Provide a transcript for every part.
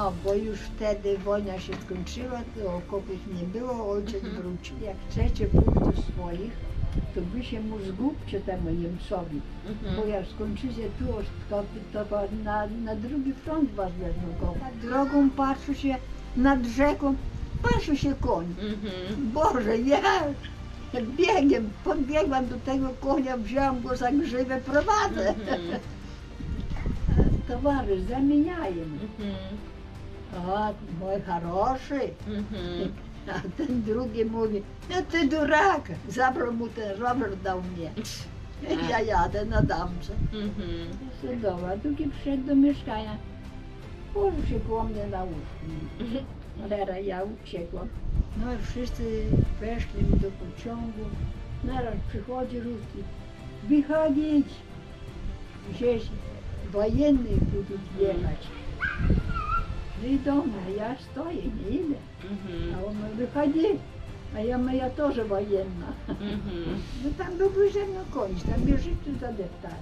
No, bo już wtedy wojna się skończyła, to okopów nie było, ojciec wrócił. Jak chcecie pójść do swoich, to wy się mu zgubcie temu Niemcowi. Bo jak skończycie tu okopy, to na drugi front was wezmą kopać. Drogą patrzy się nad rzeką, patrzy się koń. Boże, ja biegiem, podbiegłam do tego konia, wzięłam go za grzywę, prowadzę. Towarzysz, zamieniają. O, mój хороший. A ten drugi mówi, no ty durak, zabrał mu ten rower, dał mnie. Ja jadę na damce. Dobra, drugi przyszedł do mieszkania. Położył się koło mnie na łóżku. Ale ja uciekłam. No i wszyscy weszli do pociągu. Naraz przychodzi Ruski. Wychodzić! Gdzieś wojennych budут jechać. I do mnie, ja stoję, nie idę. A on mówi, wychodzi. A ja mówię, ja też wojenna. No tam byłby ze mną koń, tam mnie życie zadeptali.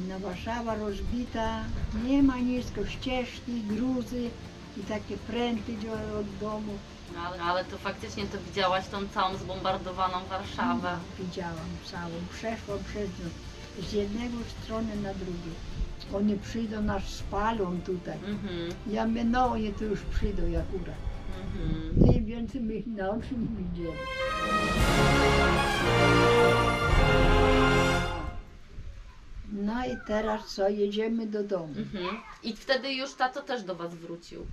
No Warszawa rozbita, nie ma nic, tylko ścieżki, gruzy i takie pręty od domu. No, ale to faktycznie to widziałaś tą całą zbombardowaną Warszawę. No, widziałam całą, przeszłam przez nią z jednego strony na drugie. Oni przyjdą, nas spalą tutaj. Ja mówię, no oni tu już przyjdą akurat. I więcej my ich na oczy nie widzieli. No i teraz co, jedziemy do domu. I wtedy już tato też do was wrócił.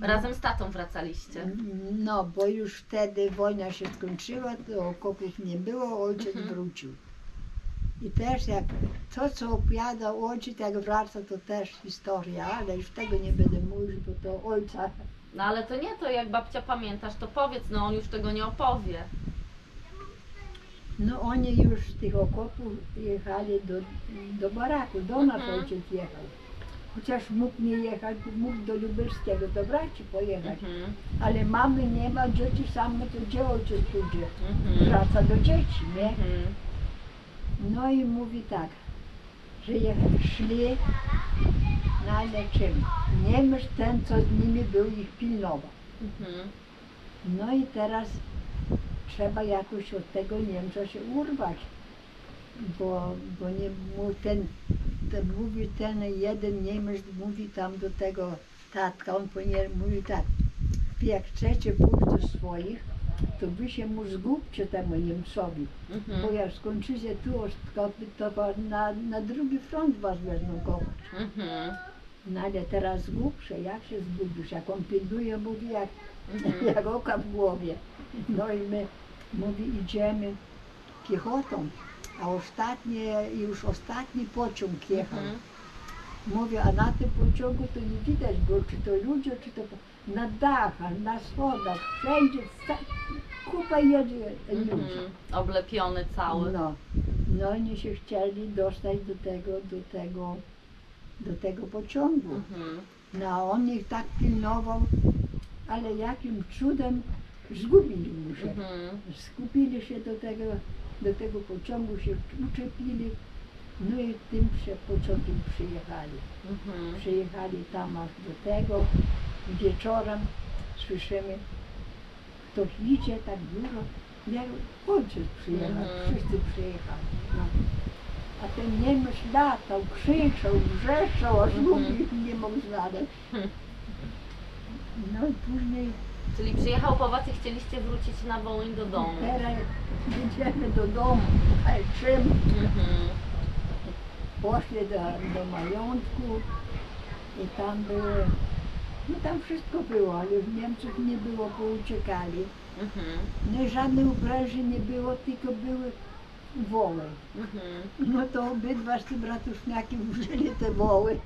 Razem z tatą wracaliście. No, bo już wtedy wojna się skończyła, to okopów nie było, ojciec wrócił. I też jak to, co opowiadał ojciec, jak wraca, to też historia, ale już tego nie będę mówić, bo to ojca. No ale to nie to, jak babcia pamiętasz, to powiedz, no on już tego nie opowie. No oni już z tych okopów jechali do baraku, do nas ojciec jechał. Chociaż mógł nie jechać, mógł do Lubelskiego, do braci pojechać. Ale mamy nie ma, dzieci same, to gdzie ojciec pójdzie? Wraca do dzieci, nie? No i mówi tak, że szli, no ale czym? Niemiec ten, co z nimi był, ich pilnował. No i teraz trzeba jakoś od tego Niemca się urwać, bo nie mówi ten jeden Niemiec, mówi tam do tego tatka, on mówi tak, jak chcecie pójść do swoich, to wy się mu zgubcie temu Niemcowi, bo jak skończycie tu okopy, to na drugi front was wezmą kopać. No ale teraz zgubsze, jak się zgubisz, jak on pilnuje, mówi jak oka w głowie. No i my, mówi, idziemy piechotą, a już ostatni pociąg jechał. Mówię, a na tym pociągu to nie widać było, czy to ludzie, czy to na dachach, na schodach, wszędzie, kupa jedzie ludzi. Oblepiony cały. No oni się chcieli dostać do tego pociągu. No a on ich tak pilnował, ale jakim cudem zgubili mu się. Skupili się do tego pociągu, się uczepili. No i tym pociągiem przyjechali. Przyjechali tam aż do tego. Wieczorem słyszymy, ktoś idzie tak dużo. Jak ojciec przyjechał, wszyscy przyjechali. No. A ten Niemiec latał, krzyczał, wrzeszczał, aż mówi, nie mógł znaleźć. No i później... Czyli przyjechał po was i chcieliście wrócić na Wołyń do domu. Teraz jedziemy do domu, ale czym? Poszli do majątku i tam były, no tam wszystko było, ale w Niemczech nie było, pouciekali. No i żadnej upraży nie było, tylko były woły. No to obydwa z tym bratuszniakiem wzięli te woły.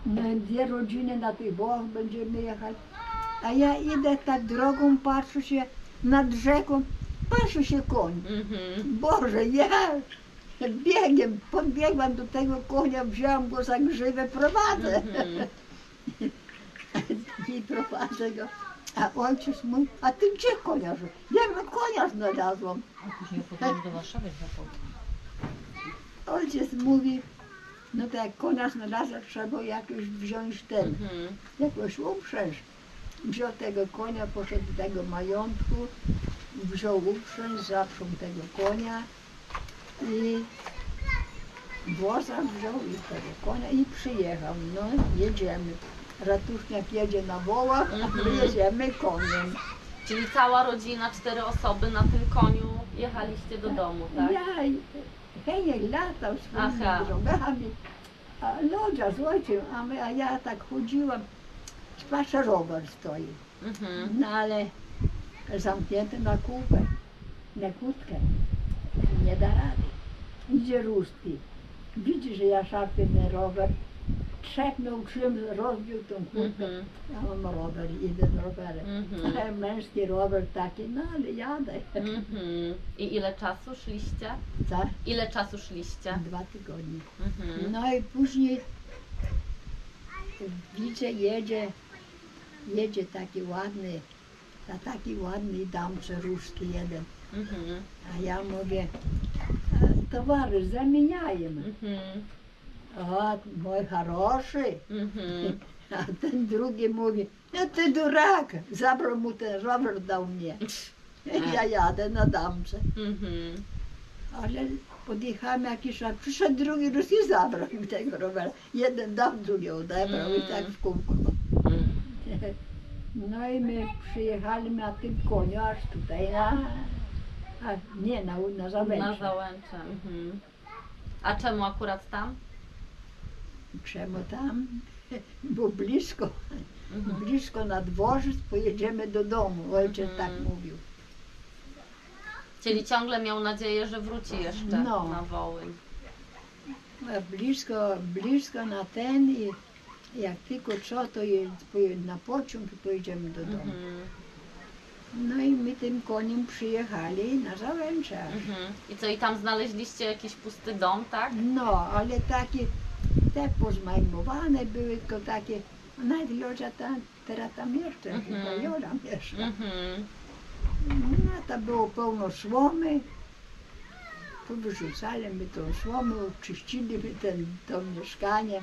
No i dwie rodziny na tych wołach będziemy jechać. A ja idę tak drogą, patrzę się nad rzeką, patrzy się koń. Boże, ja biegiem, podbiegłam do tego konia, wzięłam go za grzywę, prowadzę. I prowadzę go. A ojciec mówi, a ty gdzie konia? Ja konia znalazłam. A później podjechać do Warszawy na południe. Ojciec mówi, No to jak konia znalazła, trzeba jakoś wziąć ten, jakoś uprzęż. Wziął tego konia, poszedł do tego majątku, wziął uprzęż, zaprzął tego konia i woza wziął i tego konia i przyjechał. No jedziemy. Ratuszniak jedzie na wołach, a my jedziemy koniem. Czyli cała rodzina, 4 osoby na tym koniu jechaliście do domu, tak? Ja i Heniek latał swoimi Aha. drogami, a Lodzia z ojcem, a ja tak chodziłam, spacerower stoi. No ale zamknięty na kółkę, na kłódkę, nie da rady. Idzie Ruski, widzi, że ja szarpię ten rower, 3 nauczyłem, rozbił tą kłódkę. Ja mam rower, idę z rowerem. Męski rower taki, no ale jadę. I ile czasu szliście? Tak, Ile czasu szliście? 2 tygodnie. No i później widzę, jedzie taki ładny damcze ruski jeden. A ja mówię, towarzysz, zamieniajmy. O, mój хороший. A ten drugi mówi, no ty durak, zabrał mu ten rower, dał mnie. Ja jadę na damce. Ale podjechałem jakiś raz, przyszedł drugi Rus i zabrał mi tego rowera. Jeden dał, drugi odebrał i tak w kółko. No i my przyjechali na tym koniu aż tutaj, na Załęcze. Na Załęcze. A czemu akurat tam? Czemu tam? Bo blisko na dworzec, pojedziemy do domu. Ojciec tak mówił. Czyli ciągle miał nadzieję, że wróci jeszcze na Wołyń. A blisko na ten i jak tylko co, to na pociąg i pojedziemy do domu. No i my tym koniem przyjechali na Załęcze. I co, i tam znaleźliście jakiś pusty dom, tak? No, ale takie, te pozmajmowane były, tylko takie, nawet Jodzia teraz tam jeszcze, chyba Jola mieszka. No to było pełno słomy, tu wyrzucali my tą słomę, czyścili my to mieszkanie.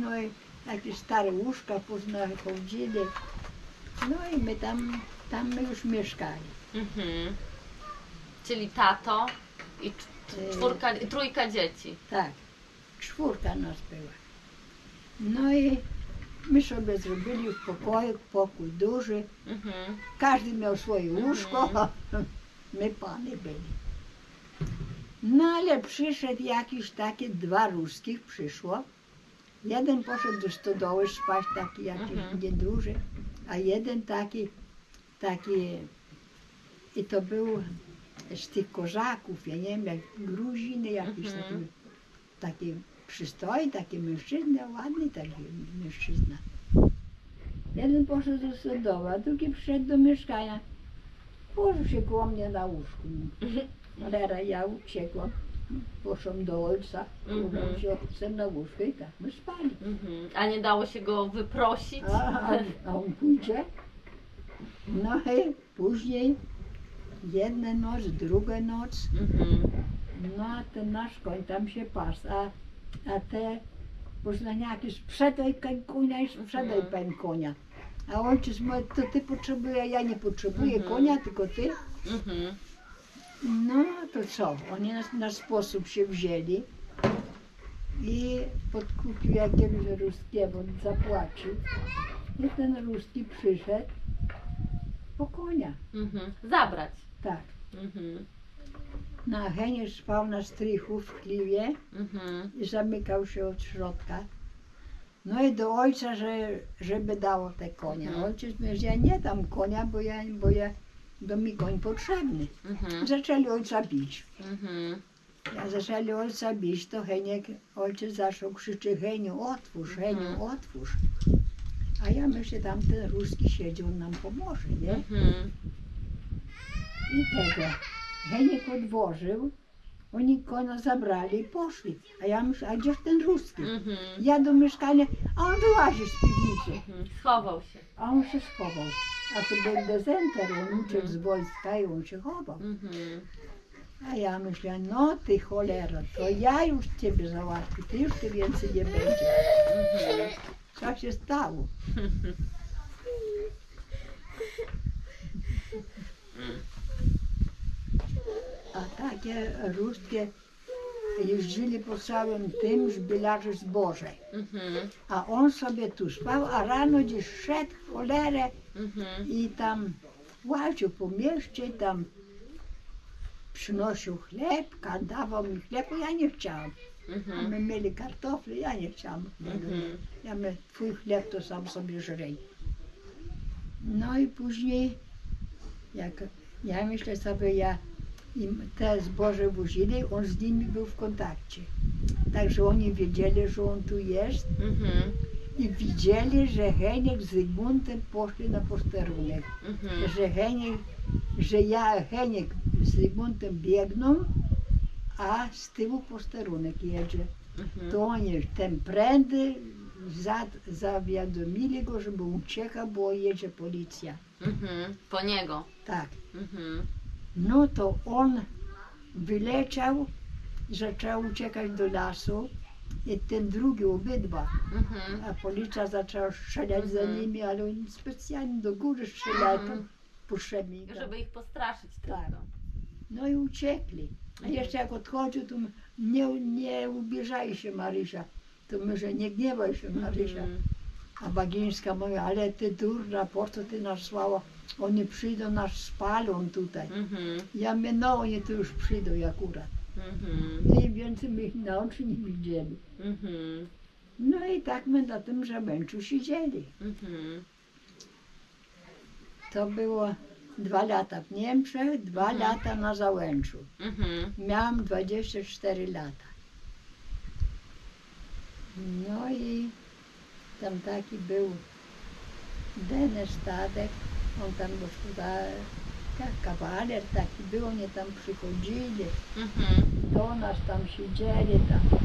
No i takie stare łóżka poznachodzili. No i my tam my już mieszkali. Czyli tato i trójka dzieci. Tak, 4 nas była. No i my sobie zrobili w pokoju, pokój duży. Każdy miał swoje łóżko, my pany byli. No ale przyszedł jakiś takie 2 ruskich przyszło. Jeden poszedł do stodoły spać, taki jakiś nieduży, a jeden taki i to był z tych kozaków, ja nie wiem, jak Gruziny jakiś taki przystojny, taki mężczyzna, ładny taki mężczyzna. Jeden poszedł do stodoły, a drugi przyszedł do mieszkania. Położył się koło mnie na łóżku. Ale ja uciekłam, poszłam do ojca, ubrał się ojcem na łóżko i tak my spali. A nie dało się go wyprosić? A on pójdzie. No i później jedna noc, druga noc. No a ten nasz koń tam się pasł, a te poznaniaki sprzedaj konia i sprzedaj pan konia. A ojciec mówi, to ty potrzebujesz, ja nie potrzebuję konia, tylko ty. No to co, oni na sposób się wzięli i podkupił jakiegoś ruskiego, zapłacił. I ten ruski przyszedł po konia. Zabrać. Tak. No a Heniek spał na strychu w chliwie i zamykał się od środka. No i do ojca, żeby dało te konia. Ojciec mówi, że ja nie dam konia, bo mi koń potrzebny. Zaczęli ojca bić. Jak zaczęli ojca bić, to ojciec zaczął krzyczeć, Heniu, otwórz. A ja myślę, tam ten ruski siedzi, on nam pomoże, nie? I tego. Heniek odwożył, oni konia zabrali i poszli. A ja myślę, a gdzież ten ruski? Ja do mieszkania, a on wyłazi z piwnicy. Schował się. A on się schował. A to był dezenter, on uciekł z wojska i on się chował. A ja myślę, no ty cholera, to ja już ciebie załatwię, ty już ty więcej nie będzie. Co się stało? A takie ruskie jeździli po całym tym zbilarzy zboże. A on sobie tu spał, a rano gdzieś szedł w cholerę i tam łaził po mieście, tam przynosił chleb, dawał mi chleb, a ja nie chciałam. A my mieli kartofle, ja nie chciałam chlebu. Ja mówię, twój chleb to sam sobie żrej. No i później, jak ja myślę sobie, ja im te zboże wozili, on z nimi był w kontakcie. Także oni wiedzieli, że on tu jest i widzieli, że Heniek z Zygmuntem poszli na posterunek. Że Heniek z Zygmuntem biegną, a z tyłu posterunek jedzie. To oni ten prędy zawiadomili go, żeby uciekał, bo jedzie policja. Po niego. Tak. No to on wyleciał, zaczął uciekać do lasu i ten drugi obydwa. A policja zaczęła strzelać za nimi, ale oni specjalnie do góry strzelali po szemikach. Żeby ich postraszyć Tak. tylko. No i uciekli. A jeszcze jak odchodził, to nie ubieżaj się Marysia. To może nie gniewaj się Marysia. A Bagińska mówi, ale ty durna, po co ty nas słała? Oni przyjdą, nas spalą tutaj. Ja mówię, no oni tu już przyjdą akurat. I więcej my ich na oczy nie widzieli. No i tak my na tym Żabęczu siedzieli. To było 2 lata w Niemczech, 2 lata na Załęczu. Miałam 24 lata. No i tam taki był Denes Tadek, on tam kawaler taki był, oni tam przychodzili, do nas tam siedzieli tam.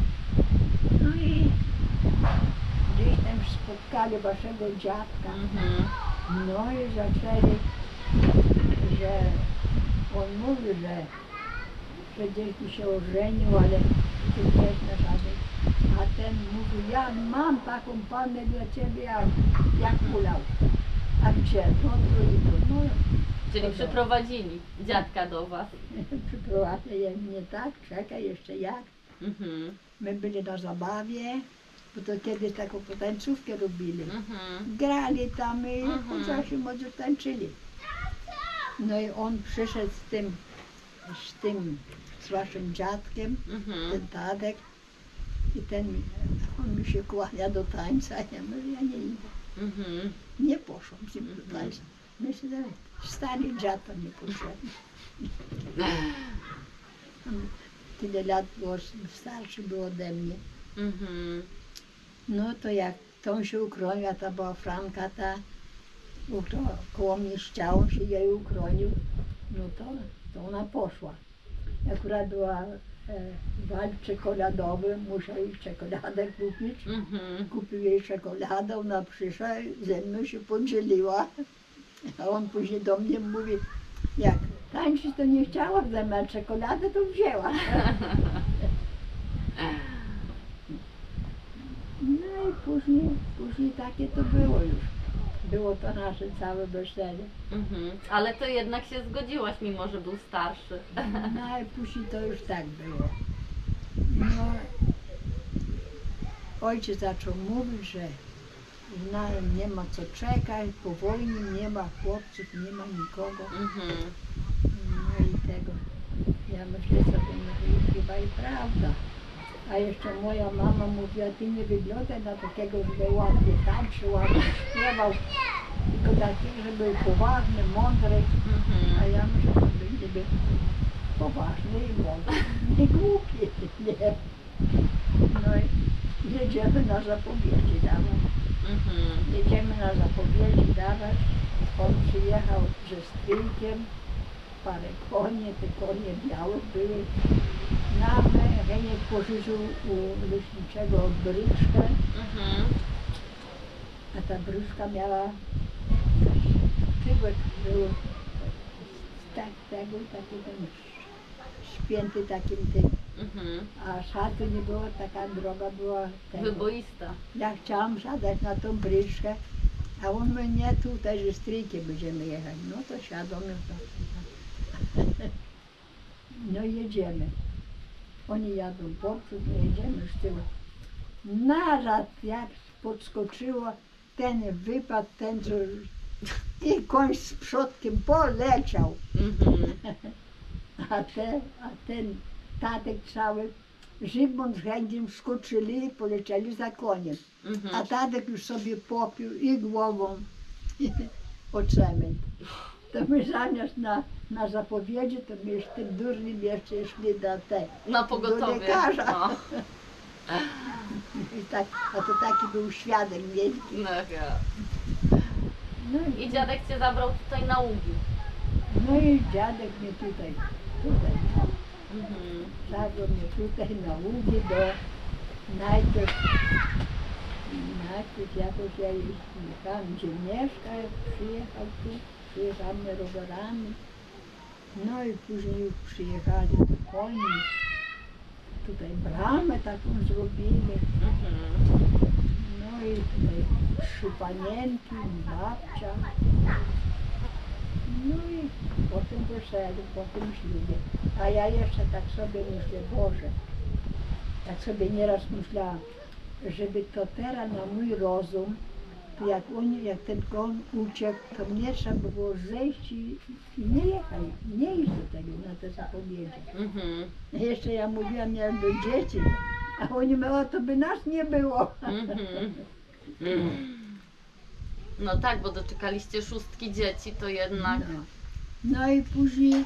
No i gdzieś tam spotkali waszego dziadka. No i zaczęli, że on mówi, że gdzieś tu się ożenił, ale ty też na żadnych. A ten mówi, ja mam taką pannę dla ciebie, jak ulał. A gdzie? No to i to. No, Czyli to przyprowadzili dziadka do was. Przyprowadzili mnie tak, czekaj jeszcze jak. My byli na zabawie, bo to kiedyś taką potańcówkę robili. Grali tam i chociaż może tańczyli. No i on przyszedł z waszym dziadkiem, ten Tadek. I on mi się kłania do tańca, ja mówię, ja nie idę. Nie poszłam z nim do tańca. Myślę, że stary dziad tam nie potrzebny. Tyle lat było, starszy był ode mnie. No to jak tą się ukroniła, ta była Franka, koło mnie ściał, się jej ukronił, no to ona poszła. Akurat była bal czekoladowy, musiał jej czekoladę kupić. Kupił jej czekoladę, ona przyszła, ze mną się podzieliła. A on później do mnie mówi, jak tańczyć to nie chciała ze mną, a czekoladę to wzięła. No i później takie to było już. Było to nasze całe wesele. Ale to jednak się zgodziłaś, mimo że był starszy. No i później to już tak było. No, ojciec zaczął mówić, że nie ma co czekać, po wojnie nie ma chłopców, nie ma nikogo. No i tego. Ja myślę sobie, no chyba i prawda. A jeszcze moja mama mówiła, ty nie wyglądaj na takiego, żeby ładnie tańczył, ładnie śpiewał, tylko taki, żeby był poważny, mądry. A ja myślę sobie, żeby poważny i mądry, nie głupi, nie. No i jedziemy na zapowiedzi dawać. Jedziemy na zapowiedzi dawać. On przyjechał ze stryjkiem, parę konie, te konie białe były. Nagle Heniek pożyczył u leśniczego bryczkę, a ta bryczka miała tyłek był z tego, taki ten Święty takim tym. Mhm. A szatu nie było, taka droga była tego. Wyboista. Ja chciałam siadać na tą bryczkę, a on mówi, nie tutaj, że z trójkiem będziemy jechać. No to siadamy. No i jedziemy. Oni jadą poprzód, my jedziemy z tyłu. Naraz jak podskoczyło, ten wypadł, ten co... I koń z przodkiem poleciał. Mhm. A ten tatek cały, Zygmunt z Hędziem skoczyli i polecieli za koniem. A Mhm. tatek już sobie popił i głową o cement. To my zamiast na zapowiedzi, to my z tym durnym jeszcze szli Na do pogotowie. lekarza. No. I tak, a to taki był świadek wielki. No, ja. No, I dziadek cię zabrał tutaj na Ługi. no i dziadek mnie tutaj Mhm. zabrał mnie tutaj na Ługi najpierw jakoś ja jechałam, gdzie mieszka, przyjechał tu, przyjechamy rowerami. No i później już przyjechali do koni. Tutaj bramę taką zrobili. Mhm. No i tutaj 3 panienki, babcia. No i potem weselu, potem ślubie. A ja jeszcze tak sobie myślę, Boże, tak sobie nieraz myślałam, żeby to teraz na mój rozum, to jak ten koń uciekł, to mnie trzeba było zejść i nie jechać, nie iść do tego, na te zapowiedzi. Mhm. Jeszcze ja mówiłam, miałem do dzieci, a oni mówią, o to by nas nie było. Mhm. No tak, bo doczekaliście 6 dzieci, to jednak... No i później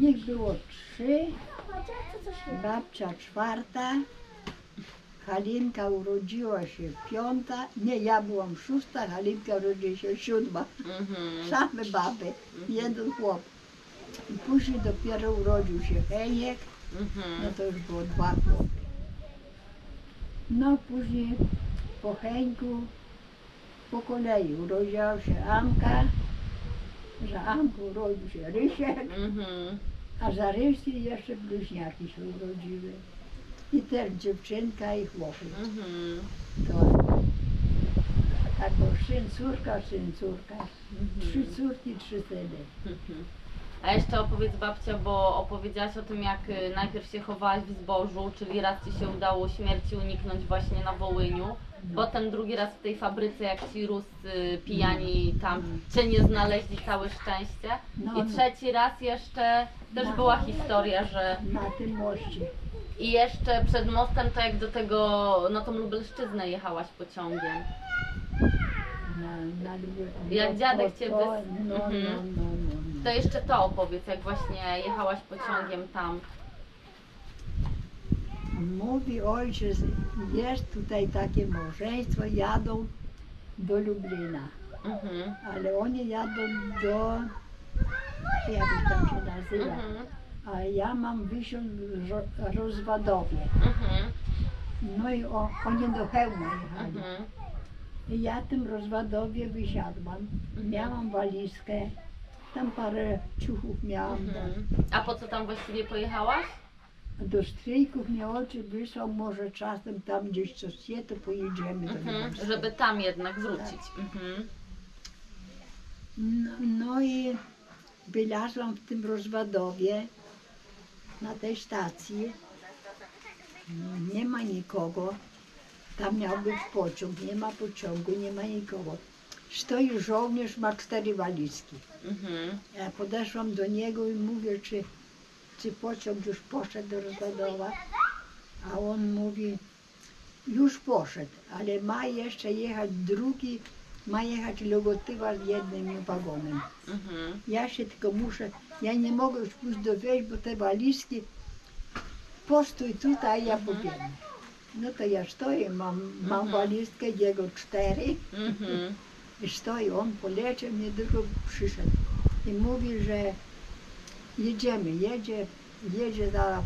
ich było 3, babcia 4, Halinka urodziła się 5, nie, ja byłam 6, Halinka urodziła się 7. Mhm. Same baby, jeden chłop. I później dopiero urodził się Heniek, no Mhm. to już było 2 chłopy. No później po Henku po kolei urodziła się Anka, za Anką urodził się Rysiek, Mhm. a za Rysi jeszcze bliźniaki się urodziły. I też dziewczynka i chłopy. Mhm. To tak było syn, córka. 3 córki, 3 syny. Mhm. A jeszcze opowiedz babcia, bo opowiedziałaś o tym, jak najpierw się chowałaś w zbożu, czyli raz ci się udało śmierci uniknąć właśnie na Wołyniu. Potem drugi raz w tej fabryce, jak ci Ruscy pijani tam cię nie znaleźli, całe szczęście. No, I trzeci raz jeszcze też była historia, że na tym moście. i jeszcze przed mostem to jak do tego, no tą Lubelszczyznę jechałaś pociągiem. Jak dziadek cię No. To jeszcze to opowiedz, jak właśnie jechałaś pociągiem tam. Mówi ojciec, jest tutaj takie małżeństwo, jadą do Lublina, Mhm. ale oni jadą do, jak tam się nazywa, Mhm. a ja mam wysiąść w Rozwadowie. Mhm. No i oni do Chełma jechali. Mhm. I ja w tym Rozwadowie wysiadłam, miałam walizkę, tam parę ciuchów miałam. Mhm. A po co tam właściwie pojechałaś? Do stryjków mnie ojciec wysłał, może czasem tam gdzieś coś je, to pojedziemy do Mhm. Lubelskiego. Żeby tam jednak wrócić. Mhm. No i wylazłam w tym Rozwadowie, na tej stacji. No, nie ma nikogo. Tam miał być pociąg, nie ma pociągu, nie ma nikogo. Stoi żołnierz, ma 4 walizki. Mhm. Ja podeszłam do niego i mówię, czy pociąg już poszedł do Rozwadowa. A on mówi, już poszedł, ale ma jeszcze jechać drugi, ma jechać Logotywa z jednym wagonem. Mhm. Ja się tylko muszę, ja nie mogę już pójść do wejść, bo te walizki, postój tutaj, ja pobiegnę. No to ja stoję, mam walizkę, jego 4 Mhm. i stoi, on poleciał, mnie tylko przyszedł i mówi, że jedziemy, jedzie za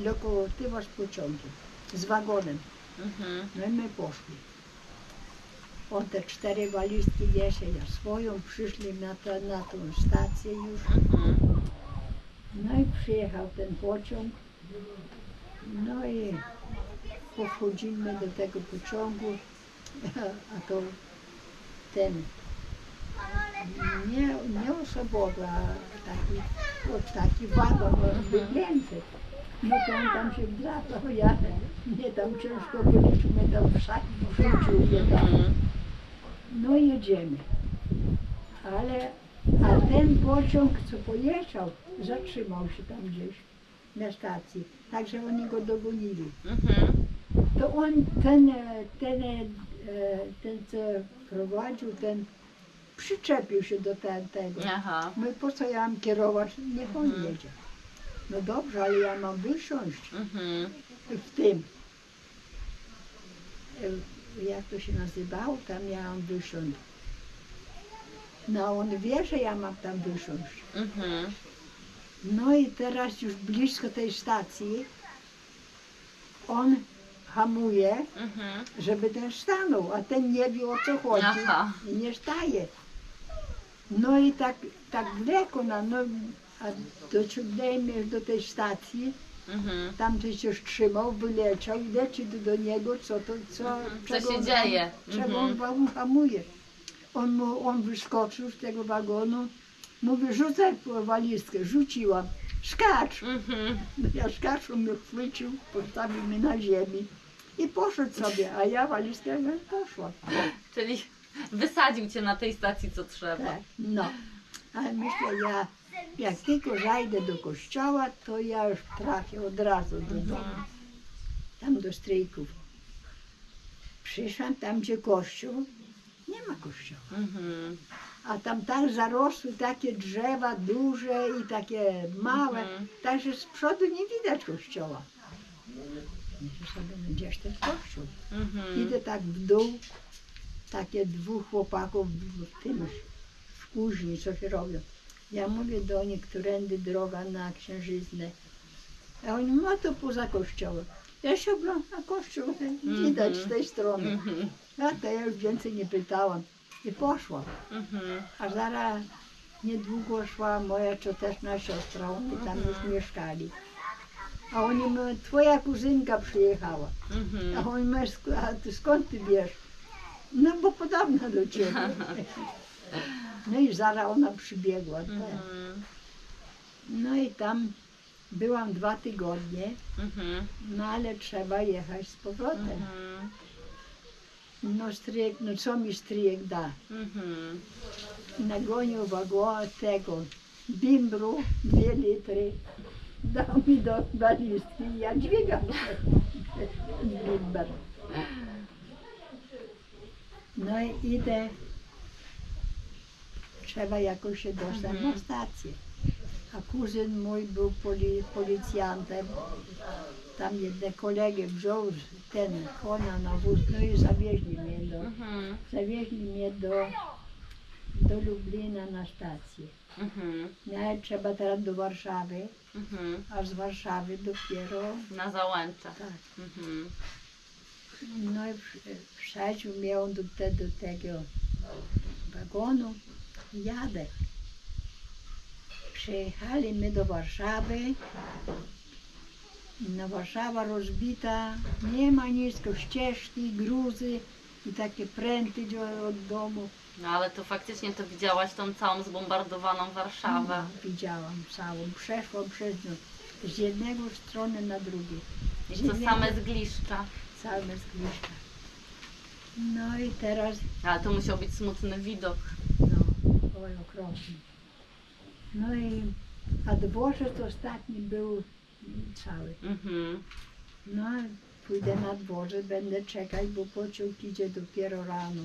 Lokomotywa z pociągiem, z wagonem. Mhm. No i my poszli. On te 4 walizki niesie, ja swoją, przyszli na tą stację już. Mhm. No i przyjechał ten pociąg. No i powchodzimy do tego pociągu, a to ten nie osobowy, a taki wagon, był więcej. No to on tam się wdrapał, mnie tam ciężko byliśmy, tam wrzucił mnie tam. No jedziemy. A ten pociąg, co pojechał, zatrzymał się tam gdzieś na stacji. Także oni go dogonili. To on, ten co prowadził, ten przyczepił się do tego. Aha. No i po co ja mam kierować? Niech on jedzie. No dobrze, ale ja mam wysiąść w tym. Jak to się nazywało? Tam ja mam wysiąść. No on wie, że ja mam tam wysiąść. No i teraz już blisko tej stacji on hamuje, żeby ten stanął, a ten nie wie, o co chodzi. Aha. I nie staje. No i tak daleko, a dociągnęliśmy do tej stacji, tam gdzieś się trzymał, wyleciał i leci do niego, Co czego się on dzieje? Czego on hamuje. On wyskoczył z tego wagonu, mówi, rzucaj walizkę, rzuciłam, skacz. No ja skaczą mnie chwycił, postawił mnie na ziemi i poszedł sobie, a ja walizkę poszła. Czyli wysadził cię na tej stacji, co trzeba. Tak, no. Ale myślę, jak tylko zajdę do kościoła, to ja już trafię od razu do domu, tam do stryjków. Przyszłam tam, gdzie kościół, nie ma kościoła. A tam tak zarosły takie drzewa duże i takie małe, także z przodu nie widać kościoła. Myślę sobie, no gdzieś ten kościół. Idę tak w dół, takie dwóch chłopaków w kuźni, co się robią. Ja mówię do nich, którędy droga na Księżyznę. A oni mówią, no to poza kościołem. Ja się oglądam na kościół, widać z tej strony. A to ja już więcej nie pytałam. I poszłam. A zaraz niedługo szła moja cioteczna siostra, oni tam już mieszkali. A oni mówią, twoja kuzynka przyjechała. A oni mówią, a ty skąd ty wiesz? No bo podobna do ciebie. No i zaraz ona przybiegła. No i tam byłam 2 tygodnie, no ale trzeba jechać z powrotem. No stryjek, no co mi stryjek da? Nagonił wagon tego bimbru, 2 litry, dał mi do walizki i ja dźwigam bimber. No i idę, trzeba jakoś się dostać na stację. A kuzyn mój był policjantem, tam jedne kolegę wziął ten konia na wóz, no i zawieźli mnie do Lublina na stację. No ale trzeba teraz do Warszawy, a z Warszawy dopiero Na Załęcze. tak. No i wsadził mnie on do tego wagonu i jadę. Przyjechali my do Warszawy. No Warszawa rozbita, nie ma nic, tylko ścieżki, gruzy i takie pręty od domu. No ale to faktycznie to widziałaś tą całą zbombardowaną Warszawę. No, widziałam całą, przeszłam przez nią z jednego strony na drugie. I to same zgliszcza. Same zgliszcza. No i teraz, Ale to musiał być smutny widok. no, oj okropny. No i, a dworzec ostatni był cały. No, pójdę na dworzec, będę czekać, bo pociąg idzie dopiero rano.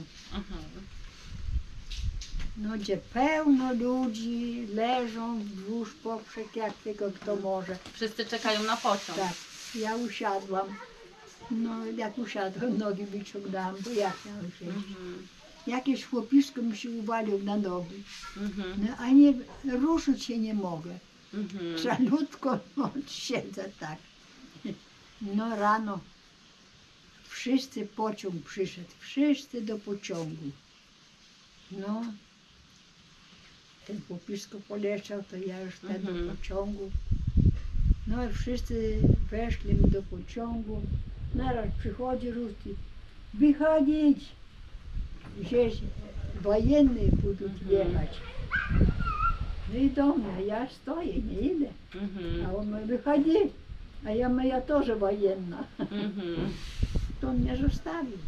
No, gdzie pełno ludzi leżą wzdłuż poprzek, jak tylko kto może. Wszyscy czekają na pociąg. Tak, ja usiadłam. No, jak usiadłam, nogi wyciągnęłam, bo jak miałam przejść. Jakieś chłopisko mi się uwalił na nogi. No, a nie, ruszyć się nie mogę. Trzalutko siedzę tak. No rano wszyscy pociąg przyszedł, wszyscy do pociągu. No ten popisko poleciał, to ja już wtedy do Mhm. pociągu. No i wszyscy weszli do pociągu. Naraz przychodzi Ruski. Wychodzić! Gdzieś wojenny будут jechać. No i do mnie, ja stoję, nie idę. Mhm. A on mówi, wychodzi. A ja mówię, ja też wojenna. Mhm. To on mnie zostawił.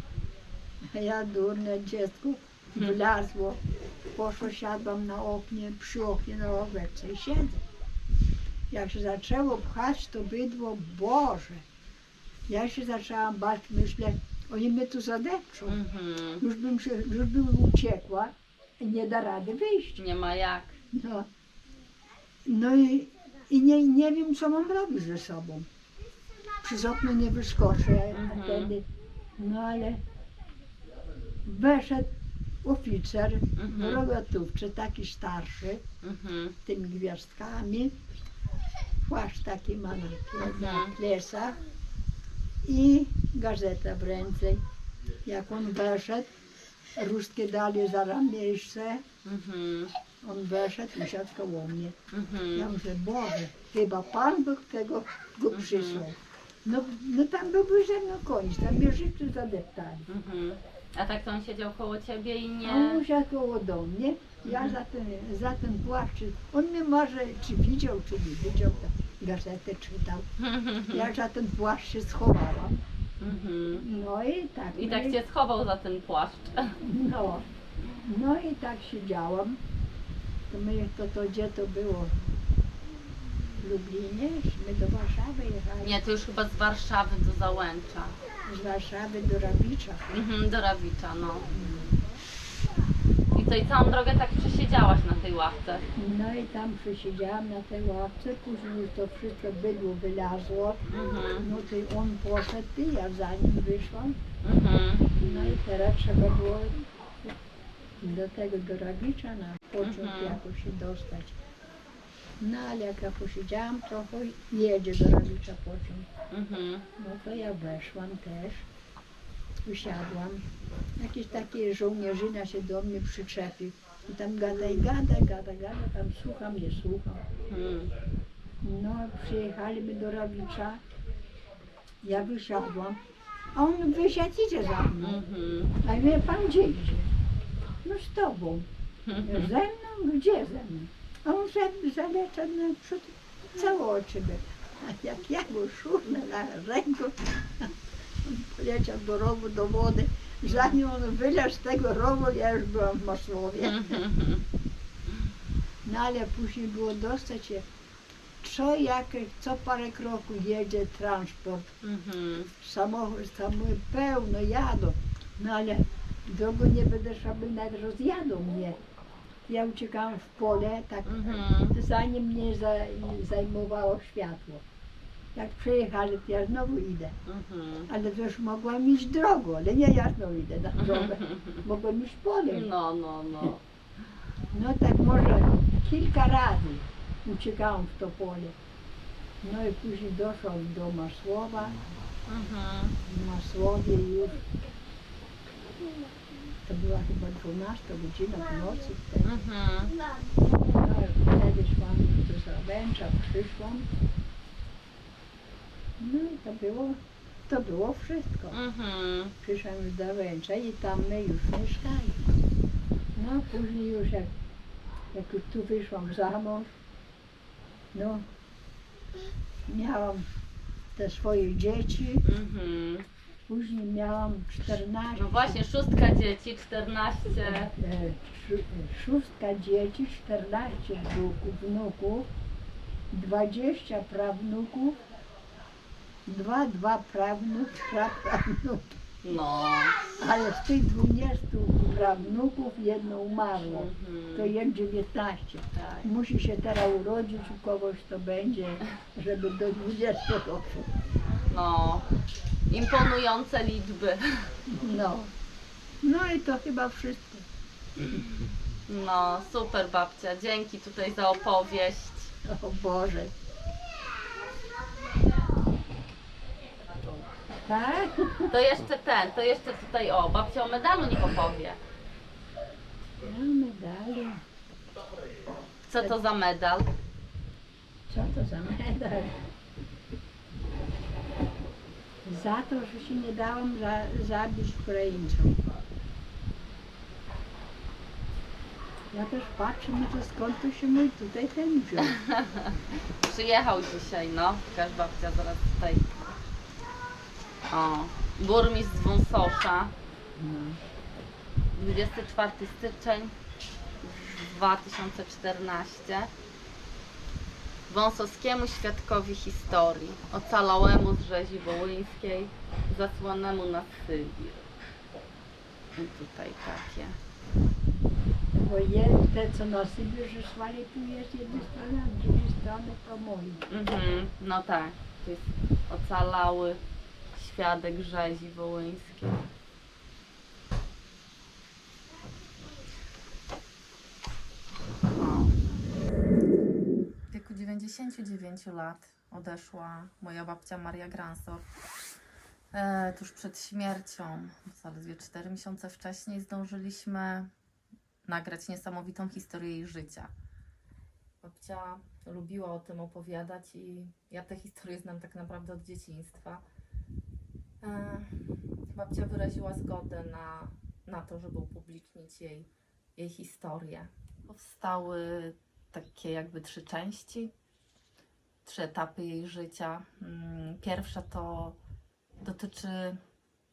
A ja durne dziecko wlazło. Poszło, siadłam na oknie, przy oknie na ławeczce i siedzę. Jak się zaczęło pchać to bydło, Boże! Ja się zaczęłam bać, myślę, oni mnie tu zadepczą. Mhm. Już bym uciekła i nie da rady wyjść. Nie ma jak. No, no i nie wiem, co mam robić ze sobą. Przez okno nie wyskoczę, a Mhm. wtedy, no ale weszedł oficer w Mhm. rogotówce, taki starszy, Mhm. z tymi gwiazdkami, płaszcz taki ma na Mhm. plecach i gazeta w ręce. Jak on weszedł, ruskie dali za miejsce, Mhm. on wyszedł i siadł koło mnie. Mhm. Ja mówię, Boże, chyba Pan Bóg tego go Mhm. przysłał. No tam byłby ze mną koniec, tam mnie życie zadeptali. Mhm. A tak to on siedział koło ciebie i A on nie... siadł koło do mnie, ja za ten płaszcz, on mnie może czy widział, czy nie widział, to gazetę czytał. Ja za ten płaszcz się schowałam. Mhm. No i tak. I no tak cię schował za ten płaszcz. No i tak siedziałam. To gdzie to było? W Lublinie? My do Warszawy jechali. Nie, to już chyba z Warszawy do Załęcza. Z Warszawy do Rawicza. Mhm, do Rawicza, no. I co, i całą drogę tak przesiedziałaś na tej ławce? No i tam przesiedziałam na tej ławce, później już to wszystko bydło wylazło. Mhm. No to on poszedł i ja za nim wyszłam. Mhm. No i teraz trzeba było do Rawicza na pociąg Mhm. jakoś się dostać. No ale jak ja posiedziałam trochę, jedzie do Rawicza pociąg. Mhm. No to ja weszłam też, usiadłam. Jakiś taki żołnierzyna się do mnie przyczepił. I tam gada, tam słucham, nie słucham. Mhm. No przyjechaliśmy do Rawicza, ja wysiadłam, a on wysiadł, idzie za mną. Mhm. A ja mówię, pan gdzie idzie? No z tobą. Ja, Mhm. ze mną? Gdzie ze mną? A on zaleciał naprzód, całe oczy były. A jak ja go szurnę na ręku, on poleciał do rowu, do wody. Zanim on wylazł z tego rowu, ja już byłam w Masłowie. Mhm. No ale później było dostać się, co parę kroków jedzie transport. Mhm. Samochód pełno jadą. No ale drogą nie będę szła, by nawet rozjadą mnie. Ja uciekałam w pole, tak Mhm. zanim mnie zajmowało światło. Jak przejechali, to ja znowu idę. Mhm. Ale to już mogłam iść drogą, ale nie ja znowu idę na drogę. Mogłam iść polem. No, no, no. No tak może kilka razy uciekałam w to pole. No i później doszłam do Masłowa. Mhm. W Masłowie już to była chyba 12 godzina w nocy wtedy. Mhm. No i wtedy szłam do Załęcza, przyszłam. No i to było wszystko. Mhm. Przyszłam już do Załęcza i tam my już mieszkali. No później już jak już tu wyszłam za mąż, no miałam te swoje dzieci, Mhm. później miałam 14. No właśnie, 6 dzieci, 14. Szóstka dzieci, 14 wnuków, 20 prawnuków, dwa praprawnuk. No. Ale z tych 20 prawnuków jedno umarło. Mhm. To jest 19. Tak. Musi się teraz urodzić u kogoś, to będzie, żeby do 20 doszło. No. Imponujące liczby. No. No i to chyba wszystko. No, super babcia. Dzięki tutaj za opowieść. O Boże. Tak? To jeszcze tutaj, o, babcia o medalu niech opowie. No medale. Co to za medal? Co to za medal? Za to, że się nie dałam zabić Ukraińcom. Ja też patrzę, no to skąd to się mój tutaj ten wziął. Przyjechał dzisiaj, no. Pokaż babcia zaraz tutaj. O, burmistrz z Wąsosza. No. 24 styczeń 2014. Wąsowskiemu świadkowi historii, ocalałemu z rzezi wołyńskiej, zasłonemu na Sybir. I tutaj takie. Bo te, co na Sybirze szłali, tu jest jedna strona, a z drugiej strony to moi. No tak, to jest ocalały świadek rzezi wołyńskiej. W wieku 99 lat odeszła moja babcia Maria Gransor. Tuż przed śmiercią, zaledwie 4 miesiące wcześniej, zdążyliśmy nagrać niesamowitą historię jej życia. Babcia lubiła o tym opowiadać i ja tę historię znam tak naprawdę od dzieciństwa. Babcia wyraziła zgodę na to, żeby upublicznić jej historię. Powstały takie jakby 3 części, 3 etapy jej życia. Pierwsza to dotyczy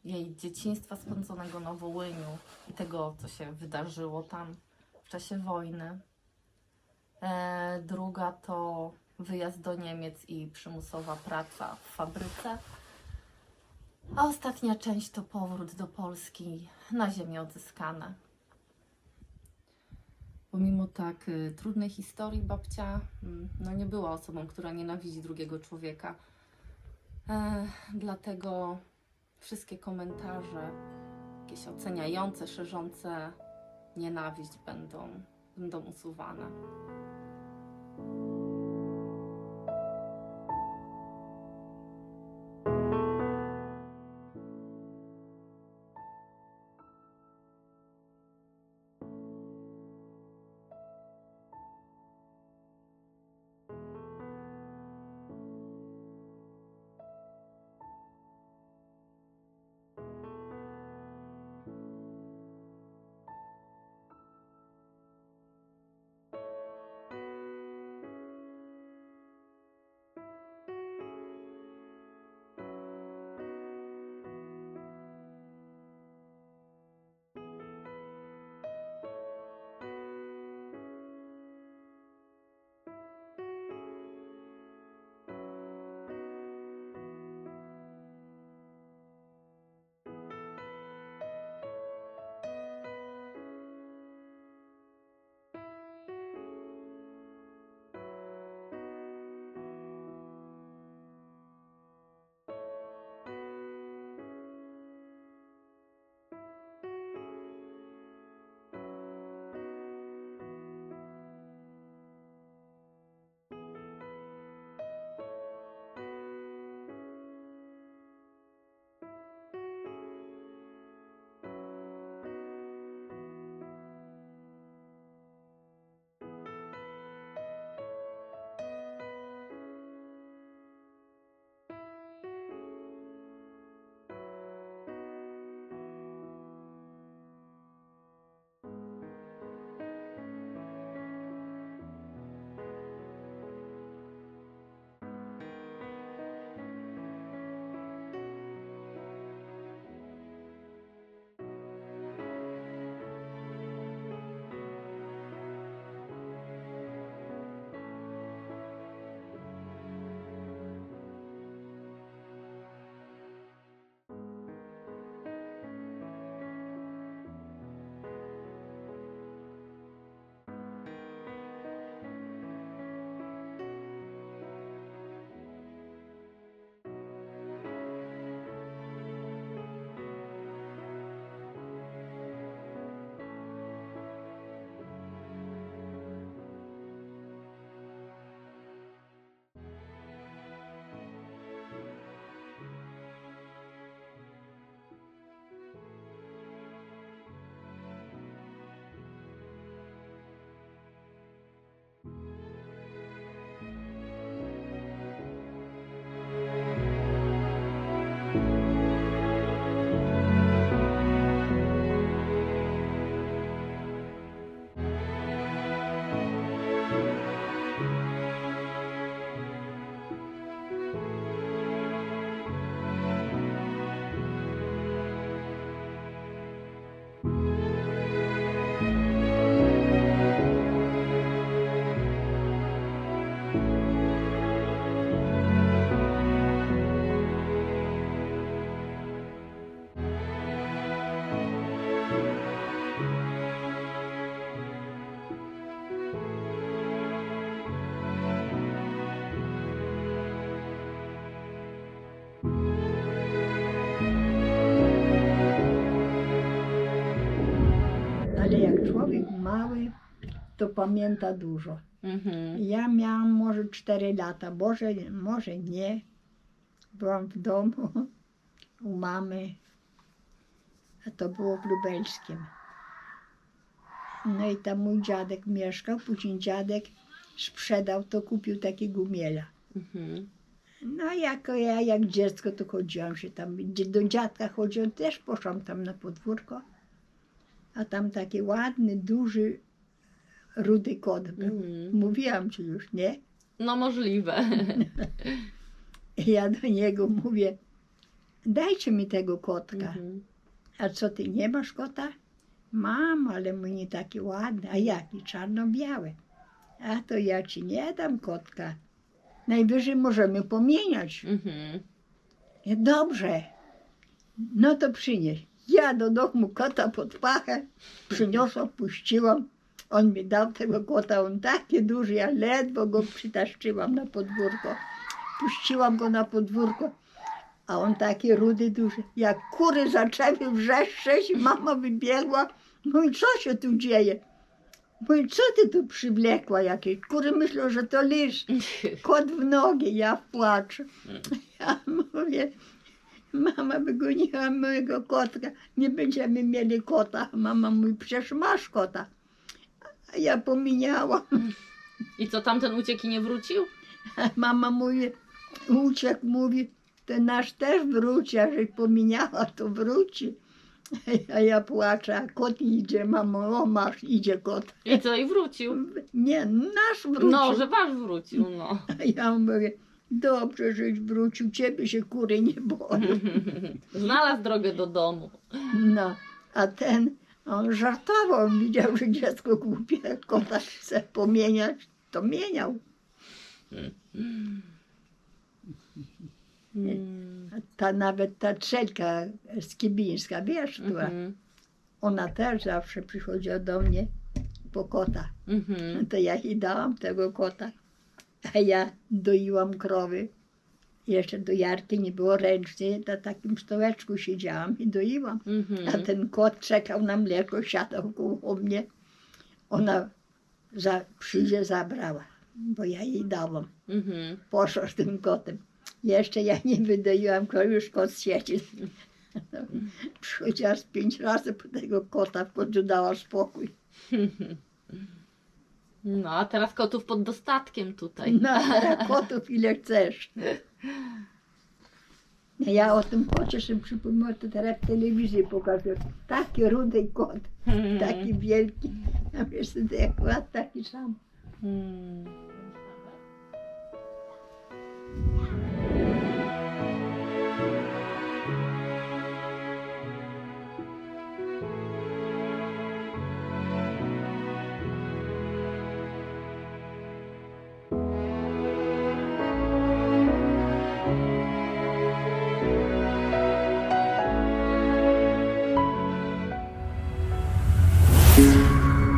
jej dzieciństwa spędzonego na Wołyniu i tego, co się wydarzyło tam w czasie wojny. Druga to wyjazd do Niemiec i przymusowa praca w fabryce. A ostatnia część to powrót do Polski na ziemię odzyskane. Pomimo tak trudnej historii babcia nie była osobą, która nienawidzi drugiego człowieka. Dlatego wszystkie komentarze jakieś oceniające, szerzące nienawiść będą usuwane. Ale jak człowiek mały, to pamięta dużo. Ja miałam może 4 lata, może nie. Byłam w domu u mamy, a to było w Lubelskiem. No i tam mój dziadek mieszkał, później dziadek sprzedał, to kupił takiego miela. No jak dziecko to chodziłam się tam, do dziadka chodziłam, też poszłam tam na podwórko, a tam taki ładny, duży, rudy kot był. Mówiłam ci już, nie? No możliwe. I ja do niego mówię, dajcie mi tego kotka. A co, ty nie masz kota? Mam, ale mój nie taki ładny. A jaki? Czarno-biały. A to ja ci nie dam kotka. Najwyżej możemy pomieniać. Dobrze. No to przynieś. Ja do domu kota pod pachę przyniosłam, puściłam. On mi dał tego kota, on taki duży, ja ledwo go przytaszczyłam na podwórko. Puściłam go na podwórko, a on taki rudy, duży. Jak kury zaczęły wrzeszczeć, mama wybiegła. Mówi, co się tu dzieje? Mówi, co ty tu przywlekła jakieś? Kury myślą, że to liść. Kot w nogi, ja w płaczu. Ja mówię, mama wygoniła mojego kotka, nie będziemy mieli kota. Mama mówi, przecież masz kota. A ja pominiałam. I co, tamten uciekł i nie wrócił? A mama mówi, uciekł, mówi, ten nasz też wróci, a że pominiała, to wróci. A ja płaczę, a kot idzie, mamo, o masz, idzie kot. I co, i wrócił? Nie, nasz wrócił. No, że wasz wrócił, no. A ja mówię, dobrze, żeś wrócił, ciebie się kury nie boją. Znalazł drogę do domu. No, a ten, on żartował, widział, że dziecko głupie, kota chce pomieniać, to mieniał. Nawet ta Trzelka Skibińska, wiesz, która, ona też zawsze przychodziła do mnie po kota. To ja jej dałam tego kota, a ja doiłam krowy. Jeszcze do Jarki nie było ręcznie, na takim stołeczku siedziałam i doiłam. A ten kot czekał na mleko, siadał koło mnie. Ona przyjdzie, zabrała, bo ja jej dałam. Poszła z tym kotem. Jeszcze ja nie wydoiłam, już kot siedzi. Przychodziła z 5 razy po tego kota, w końcu dała spokój. No, a teraz kotów pod dostatkiem tutaj. No, a kotów ile chcesz. Ja o tym kocie sobie przypomniałam, to teraz w telewizji pokazuję. Taki rudy kot, taki wielki. A wiesz, akurat taki sam.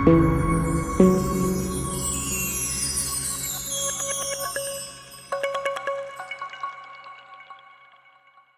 Thank you.